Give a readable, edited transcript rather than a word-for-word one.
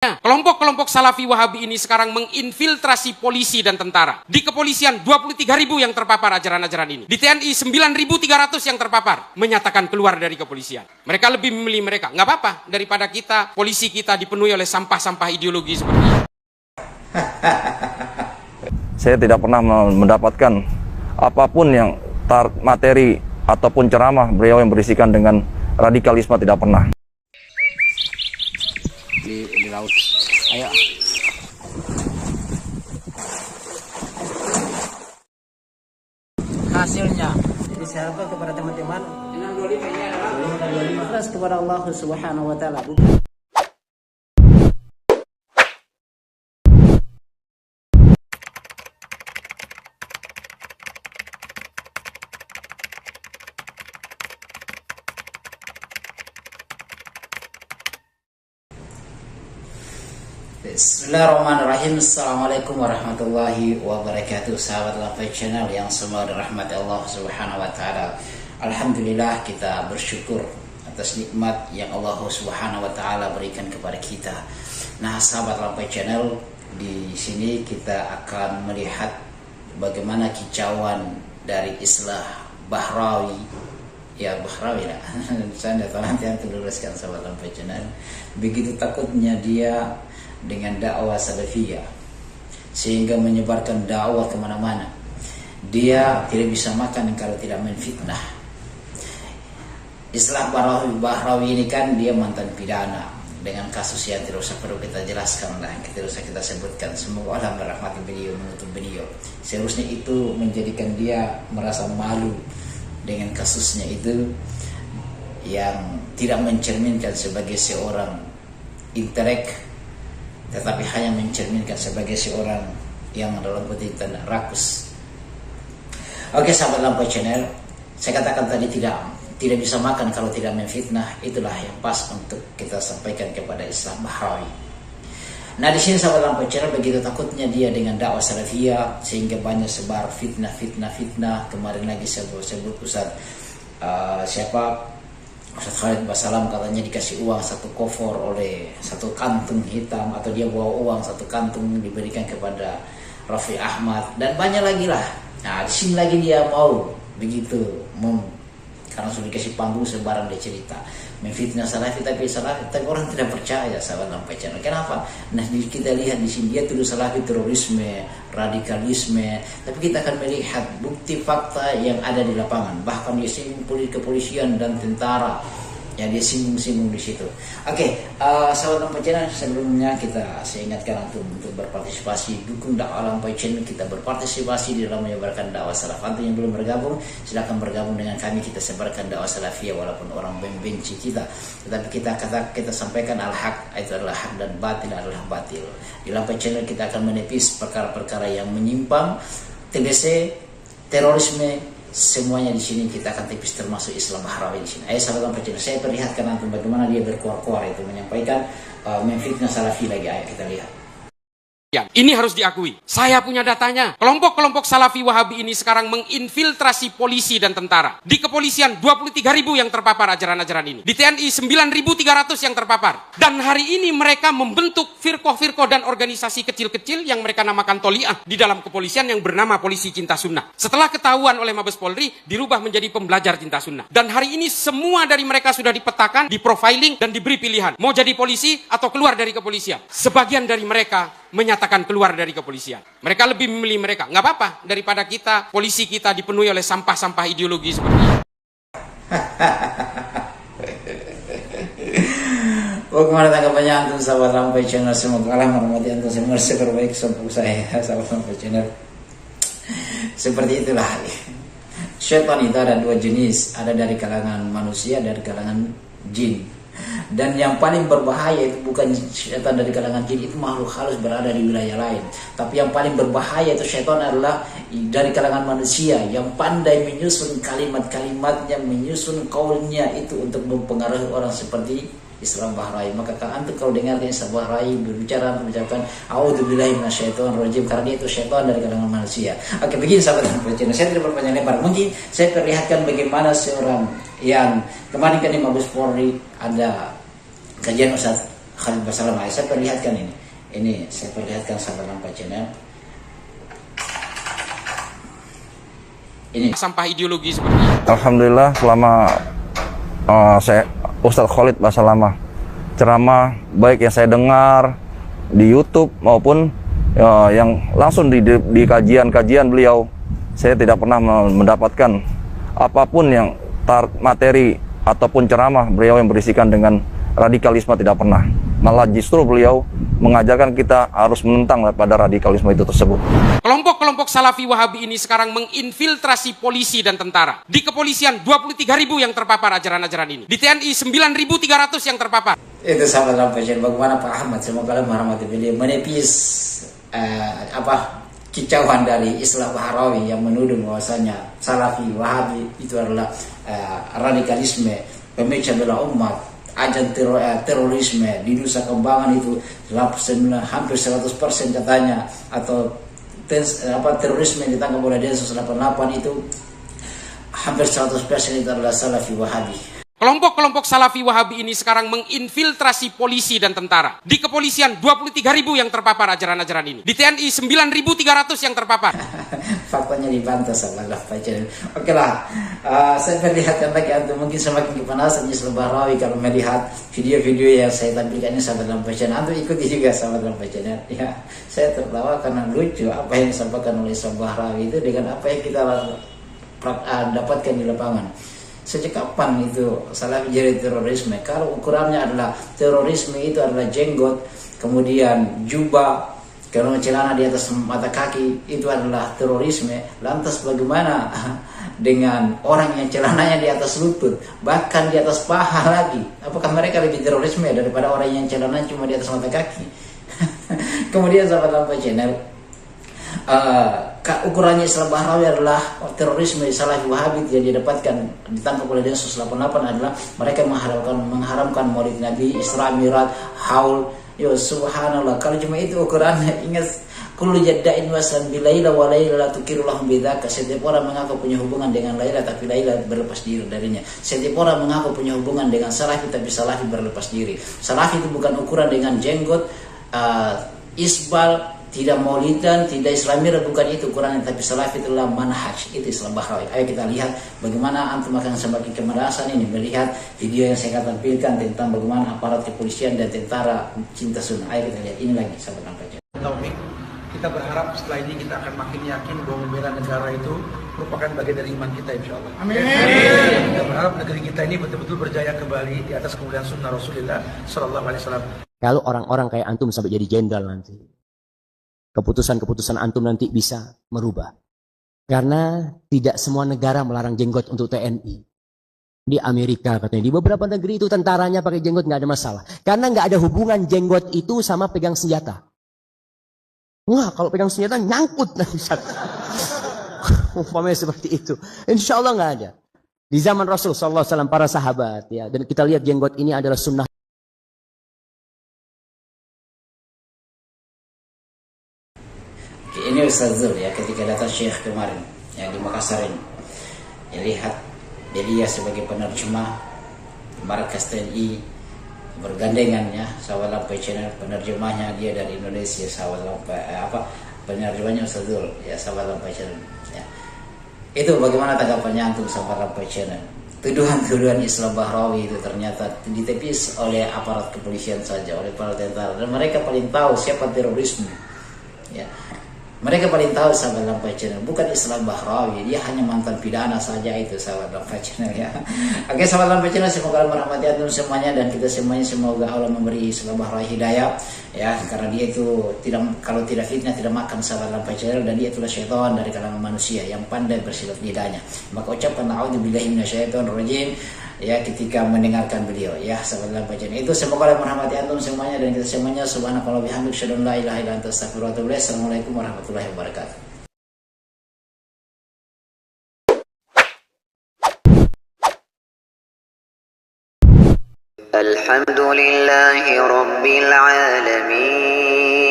Kelompok-kelompok Salafi Wahabi ini sekarang menginfiltrasi polisi dan tentara. Di kepolisian 23.000 yang terpapar ajaran-ajaran ini. Di TNI 9.300 yang terpapar menyatakan keluar dari kepolisian. Mereka lebih memilih mereka. Nggak apa-apa daripada kita, polisi kita dipenuhi oleh sampah-sampah ideologi seperti ini. Saya tidak pernah mendapatkan apapun yang materi ataupun ceramah beliau yang berisikan dengan radikalisme, tidak pernah. Di laut. Ayo. Hasilnya disarankan kepada teman-teman 625 ini adalah ikhlas kepada Allah Subhanahu wa taala. Bismillahirrahmanirrahim. Assalamualaikum warahmatullahi wabarakatuh. Sahabat Lampai Channel yang semua dirahmati Allah Subhanahu wa taala. Alhamdulillah, kita bersyukur atas nikmat yang Allah Subhanahu wa taala berikan kepada kita. Nah, sahabat Lampai Channel, di sini kita akan melihat bagaimana kicauan dari Islah Bahrawi. Ya, Bahrawi lah. Saya tidak tahu, nanti yang luruskan sahabat Lampai Channel. Begitu takutnya dia dengan dakwah salafiyah sehingga menyebarkan dakwah kemana-mana. Dia tidak bisa makan kalau tidak menfitnah. Islah Bahrawi ini kan dia mantan pidana dengan kasus yang tidak usah perlu kita jelaskan lah, tidak usah kita sebutkan. Semoga Allah merahmati beliau, menutup beliau. Seharusnya itu menjadikan dia merasa malu dengan kasusnya itu yang tidak mencerminkan sebagai seorang intelek, tetapi hanya mencerminkan sebagai seorang yang dalam kutip tanda rakus. Oke, sahabat Lampai Channel, saya katakan tadi tidak bisa makan kalau tidak menfitnah. Itulah yang pas untuk kita sampaikan kepada Islah Bahrawi. Nah, di sini sahabat Lampai Channel, begitu takutnya dia dengan dakwah salafiyah sehingga banyak sebar fitnah. Kemarin lagi saya sebut Ustaz Ustaz Khalid Basalam katanya dikasih uang satu kofor oleh satu kantung hitam, atau dia bawa uang satu kantung diberikan kepada Raffi Ahmad, dan banyak lagi lah. Nah, di sini lagi dia mau begitu, karena sudah dikasih panggung sebarang dia cerita menfitnah salafi, tapi orang tidak percaya, sahabat Lampai Channel. Kenapa? Nah, kita lihat di sini dia tuduh salafi terorisme, radikalisme, tapi kita akan melihat bukti fakta yang ada di lapangan. Bahkan dia singgung kepolisian dan tentara, ya dia singgung di situ. Oke, sahabat Lampai Channel, sebelumnya saya ingatkan untuk berpartisipasi, dukung dakwah Lampai Channel, kita berpartisipasi di dalam menyebarkan dakwah salaf. Antum yang belum bergabung, silakan bergabung dengan kami, kita sebarkan dakwah salafiyah walaupun orang membenci kita, tetapi kita sampaikan al-haq, itu adalah hak, dan batil adalah batil. Di Lampai Channel kita akan menepis perkara-perkara yang menyimpang, TBC, terorisme, semuanya di sini kita akan tipis, termasuk Islah Bahrawi di sini. Ayo sahabat Lampai Channel, saya perlihatkan antum bagaimana dia berkuar-kuar itu menyampaikan menfitnah salafi lagi. Ayo kita lihat. Ini harus diakui. Saya punya datanya. Kelompok-kelompok Salafi Wahabi ini sekarang menginfiltrasi polisi dan tentara. Di kepolisian 23.000 yang terpapar ajaran-ajaran ini. Di TNI 9.300 yang terpapar. Dan hari ini mereka membentuk firqoh-firqoh dan organisasi kecil-kecil yang mereka namakan Toliah di dalam kepolisian yang bernama Polisi Cinta Sunnah. Setelah ketahuan oleh Mabes Polri, dirubah menjadi Pembelajar Cinta Sunnah. Dan hari ini semua dari mereka sudah dipetakan, diprofiling, dan diberi pilihan. Mau jadi polisi atau keluar dari kepolisian. Sebagian dari mereka menyatakan keluar dari kepolisian. Mereka lebih memilih mereka. Nggak apa-apa daripada kita, polisi kita dipenuhi oleh sampah-sampah ideologi seperti ini. Bagaimana tanggapannya antum sahabat Lampai Channel? Semoga Allah merahmati antum semua, seperbaik sampai saya sahabat Lampai Channel. Seperti itulah. Syaitan itu ada dua jenis, ada dari kalangan manusia, dari kalangan jin. Dan yang paling berbahaya itu bukan syaitan dari kalangan jin, itu makhluk halus berada di wilayah lain. Tapi yang paling berbahaya itu syaitan adalah dari kalangan manusia, yang pandai menyusun kalimat-kalimatnya, menyusun kaulnya itu untuk mempengaruhi orang seperti Islah Bahrawi. Maka antum kalau dengar Islah Bahrawi berbicara, antum mengucapkan a'udzubillahi minasyaitonirrajim, karena dia itu syaitan dari kalangan manusia. Oke, begini sahabat Lampai Channel, saya tidak berpanjang lebar. Mungkin saya perlihatkan bagaimana seorang yang kemarin kan di Mabes Polri ada kajian Ustaz Khalid Basalam. Saya perlihatkan ini saya perlihatkan sahabat Lampai Channel. Ini sampah ideologi seperti ini. Alhamdulillah selama saya Ustadz Khalid Basalamah ceramah baik yang saya dengar di YouTube maupun yang langsung di kajian-kajian beliau, saya tidak pernah mendapatkan apapun yang materi ataupun ceramah beliau yang berisikan dengan radikalisme, tidak pernah. Malah justru beliau mengajarkan kita harus menentang pada radikalisme itu tersebut. Kelompok-kelompok Salafi Wahabi ini sekarang menginfiltrasi polisi dan tentara. Di kepolisian 23.000 yang terpapar ajaran-ajaran ini. Di TNI 9.300 yang terpapar. itu sahabat Lampai Channel. Bagaimana Pak Ahmad, semoga Allah merahmati beliau, menepis kicauan dari Islam Bahrawi yang menuduh bahwasanya Salafi Wahabi itu adalah radikalisme, pemecah belah umat, ajan terorisme di Nusa Kambangan itu hampir 100% katanya, atau terorisme yang ditangkap oleh Densus 88 itu hampir 100% itu adalah Salafi Wahabi. Kelompok-kelompok Salafi Wahabi ini sekarang menginfiltrasi polisi dan tentara. Di kepolisian 23.000 yang terpapar ajaran-ajaran ini. Di TNI 9.300 yang terpapar. Faktanya dibantah sama Lampai Channel. Oke lah, saya perlihatkan lagi antum mungkin semakin kepanasan Islam Bahrawi kalau melihat video-video yang saya tampilkan ini sahabat Lampai Channel. Antum ikuti juga sahabat Lampai Channel. Ya, saya tertawa karena lucu apa yang disampaikan oleh Islam Bahrawi itu dengan apa yang kita dapatkan di lapangan. Sejak kapan itu Salafi jadi terorisme? Kalau ukurannya adalah terorisme itu adalah jenggot, kemudian jubah, kalau celana di atas mata kaki itu adalah terorisme. Lantas bagaimana dengan orang yang celananya di atas lutut, bahkan di atas paha lagi? Apakah mereka lebih terorisme daripada orang yang celananya cuma di atas mata kaki? Kemudian sahabat Lampai Channel, ukurannya Islam Bahrawi adalah terorisme Salafi Wahabi yang ditangkap oleh Densus 88 adalah mereka mengharamkan Maulid Nabi, Isra Mi'raj, Haul. Yo subhanallah, kalau cuma itu ukurannya, ingat kullu jadda'in waslan bilaila wa laila la tukiru lahum bidzaka. Setiap orang mengaku punya hubungan dengan Laila tapi Laila berlepas diri darinya. Setiap orang mengaku punya hubungan dengan Salafi tapi Salafi berlepas diri. Salafi itu bukan ukuran dengan jenggot, isbal, tidak maulidan, tidak Islamir, bukan itu ukurannya, tapi Salafi itulah manhaj, itu Islam Bahrawi. Ayo kita lihat bagaimana antum akan semakin kemarasan ini melihat video yang saya tampilkan tentang bagaimana aparat kepolisian dan tentara cinta sunnah. Ayo kita lihat ini lagi sahabat Lampai Channel. Taufik, kita berharap setelah ini kita akan makin yakin bahwa membela negara itu merupakan bagian dari iman kita, insya Allah. Amin. Kita berharap negeri kita ini betul-betul berjaya kembali di atas kemuliaan sunnah Rasulullah Sallallahu Alaihi Wasallam. Kalau orang-orang kayak antum sampai jadi jenderal nanti, keputusan-keputusan antum nanti bisa merubah. Karena tidak semua negara melarang jenggot untuk TNI. Di Amerika katanya, di beberapa negeri itu tentaranya pakai jenggot nggak ada masalah. Karena nggak ada hubungan jenggot itu sama pegang senjata. Wah, kalau pegang senjata nyangkut nanti. Umpamanya seperti itu. Insya Allah nggak ada. Di zaman Rasul SAW, para sahabat, ya, dan kita lihat jenggot ini adalah sunnah. Ini Ustaz Zul ya, ketika datang Syekh kemarin yang di Makassar ini, ya lihat dia sebagai penerjemah markas TNI bergandengan ya, sahabat Lampai Channel, penerjemahnya dia dari Indonesia, sahabat Lampai penerjemahnya Ustaz Zul ya, sahabat Lampai Channel ya. Itu bagaimana tanggapannya antum sahabat Lampai Channel? Tuduhan-tuduhan Islam Bahrawi itu ternyata ditepis oleh aparat kepolisian saja, oleh para tentara, dan mereka paling tahu siapa terorisme ya. Mereka paling tahu sahabat Lampai Channel, bukan Islam Bahrawi, dia hanya mantan pidana saja itu sahabat Lampai Channel ya. Oke sahabat Lampai Channel, semoga Allah merahmati antum semuanya dan kita semuanya, semoga Allah memberi Islam Bahrawi hidayah ya, karena dia itu kalau tidak fitnah tidak makan sahabat Lampai Channel, dan dia itulah syaitan dari kalangan manusia yang pandai bersilat lidahnya. Maka ucapkan a'udzubillahi minasyaitonirrajim ya ketika mendengarkan beliau ya sahabat Lampai Channel. Itu semoga Allah merahmati antum semuanya dan kita semuanya. Subhanakallah bihamdik, syadun la ilaha illa anta astaghfiruka wa atubu ilaik. Assalamualaikum warahmatullahi wabarakatuh. Alhamdulillahi rabbil alamin.